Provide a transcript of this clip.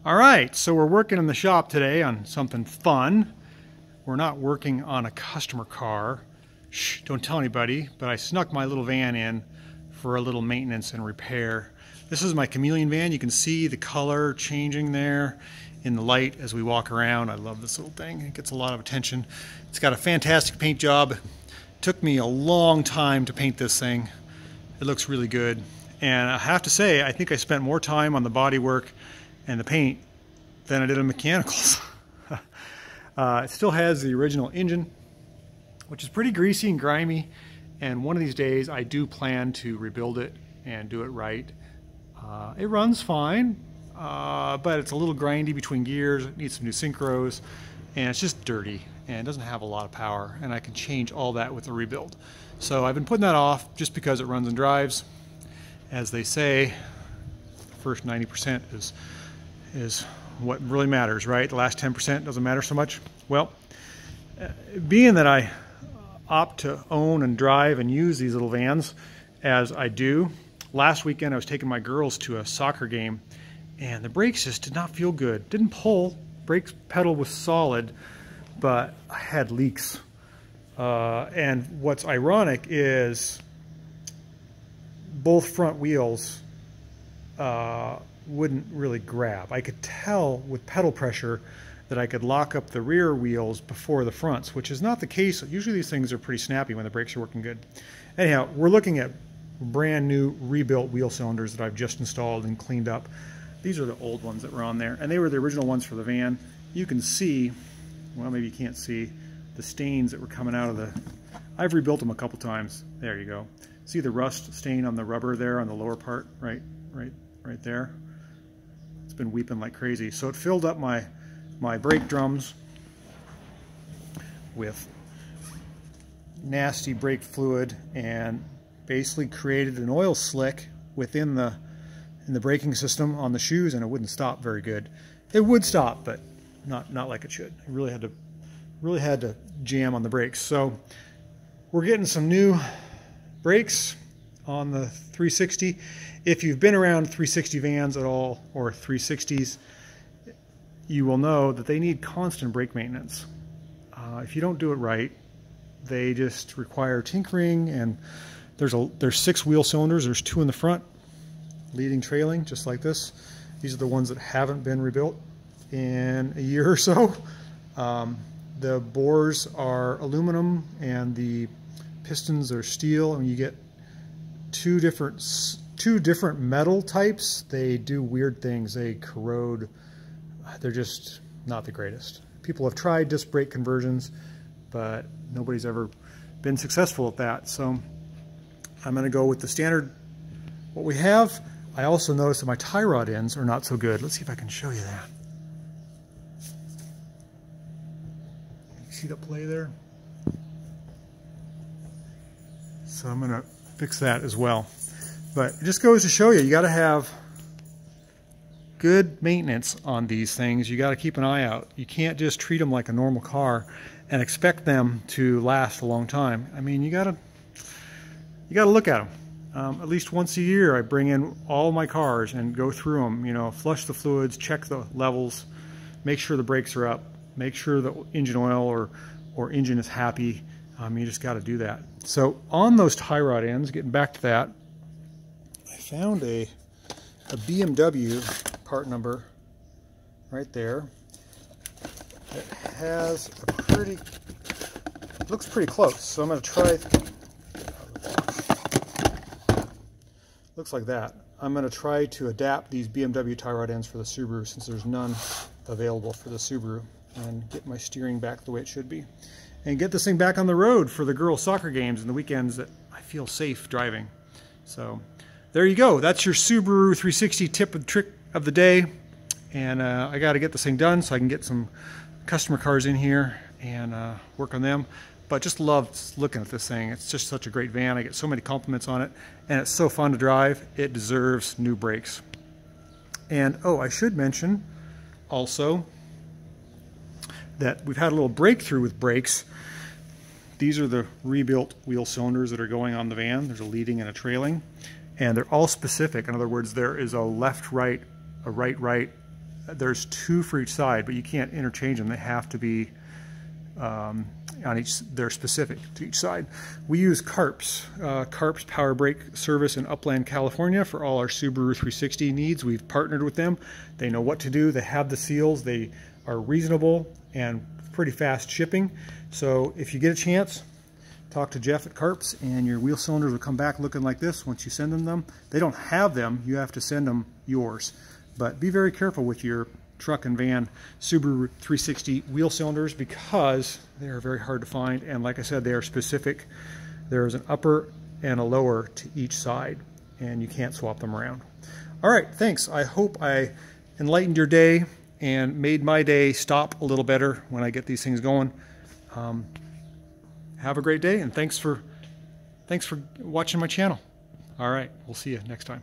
All right, so we're working in the shop today on something fun. We're not working on a customer car. Shh, don't tell anybody, but I snuck my little van in for a little maintenance and repair. This is my Chameleon van. You can see the color changing there in the light as we walk around. I love this little thing. It gets a lot of attention. It's got a fantastic paint job. It took me a long time to paint this thing. It looks really good. And I have to say, I think I spent more time on the body work and the paint than I did on mechanicals. It still has the original engine, which is pretty greasy and grimy. And one of these days I do plan to rebuild it and do it right. It runs fine, but it's a little grindy between gears. It needs some new synchros, and it's just dirty and it doesn't have a lot of power, and I can change all that with a rebuild. So I've been putting that off just because it runs and drives. As they say, the first 90% is what really matters, right? The last 10% doesn't matter so much. Well, being that I opt to own and drive and use these little vans as I do, last weekend I was taking my girls to a soccer game and the brakes just did not feel good. Didn't pull, brake pedal was solid, but I had leaks. And what's ironic is both front wheels wouldn't really grab. I could tell with pedal pressure that I could lock up the rear wheels before the fronts, which is not the case. Usually these things are pretty snappy when the brakes are working good. Anyhow, we're looking at brand new rebuilt wheel cylinders that I've just installed and cleaned up. These are the old ones that were on there, and they were the original ones for the van. You can see, well, maybe you can't see the stains that were coming out of the, I've rebuilt them a couple times. There you go. See the rust stain on the rubber there on the lower part, right there. It's been weeping like crazy. So it filled up my brake drums with nasty brake fluid and basically created an oil slick within the braking system on the shoes, and it wouldn't stop very good. It would stop, but not like it should. It really had to jam on the brakes. So we're getting some new brakes on the 360. If you've been around 360 vans at all, or 360s, you will know that they need constant brake maintenance. If you don't do it right, they just require tinkering. And there's 6 wheel cylinders. There's 2 in the front, leading, trailing, just like this. These are the ones that haven't been rebuilt in a year or so. The bores are aluminum and the pistons are steel, and you get two different metal types. They do weird things. They corrode. They're just not the greatest. People have tried disc brake conversions, but nobody's ever been successful at that. So I'm going to go with the standard, what we have. I also noticed that my tie rod ends are not so good. Let's see if I can show you that. See the play there? So I'm going to fix that as well. But it just goes to show you, you got to have good maintenance on these things. You got to keep an eye out. You can't just treat them like a normal car and expect them to last a long time. I mean, you got to look at them. At least once a year, I bring in all my cars and go through them. You know, flush the fluids, check the levels, make sure the brakes are up, make sure the engine oil or engine is happy. You just got to do that. So on those tie rod ends, getting back to that, I found a BMW part number right there that has a pretty, looks pretty close. So I'm going to try, looks like that. I'm going to try to adapt these BMW tie rod ends for the Subaru, since there's none available for the Subaru, and get my steering back the way it should be, and get this thing back on the road for the girls' soccer games and the weekends that I feel safe driving. So there you go. That's your Subaru 360 tip and trick of the day. And I got to get this thing done so I can get some customer cars in here and work on them. But just love looking at this thing. It's just such a great van. I get so many compliments on it, and it's so fun to drive. It deserves new brakes. And oh, I should mention also that we've had a little breakthrough with brakes. These are the rebuilt wheel cylinders that are going on the van. There's a leading and a trailing, and they're all specific. In other words, there is a left-right, a right-right, there's 2 for each side, but you can't interchange them. They have to be on each, they're specific to each side. We use Carps Power Brake Service in Upland, California for all our Subaru 360 needs. We've partnered with them. They know what to do. They have the seals. They are reasonable and pretty fast shipping. So if you get a chance, talk to Jeff at Carps, and your wheel cylinders will come back looking like this once you send them. They don't have them. You have to send them yours. But be very careful with your truck and van Subaru 360 wheel cylinders, because they are very hard to find, and like I said, they are specific. There is an upper and a lower to each side, and you can't swap them around. All right, thanks. I hope I enlightened your day and made my day stop a little better when I get these things going. Have a great day, and thanks for watching my channel. All right, we'll see you next time.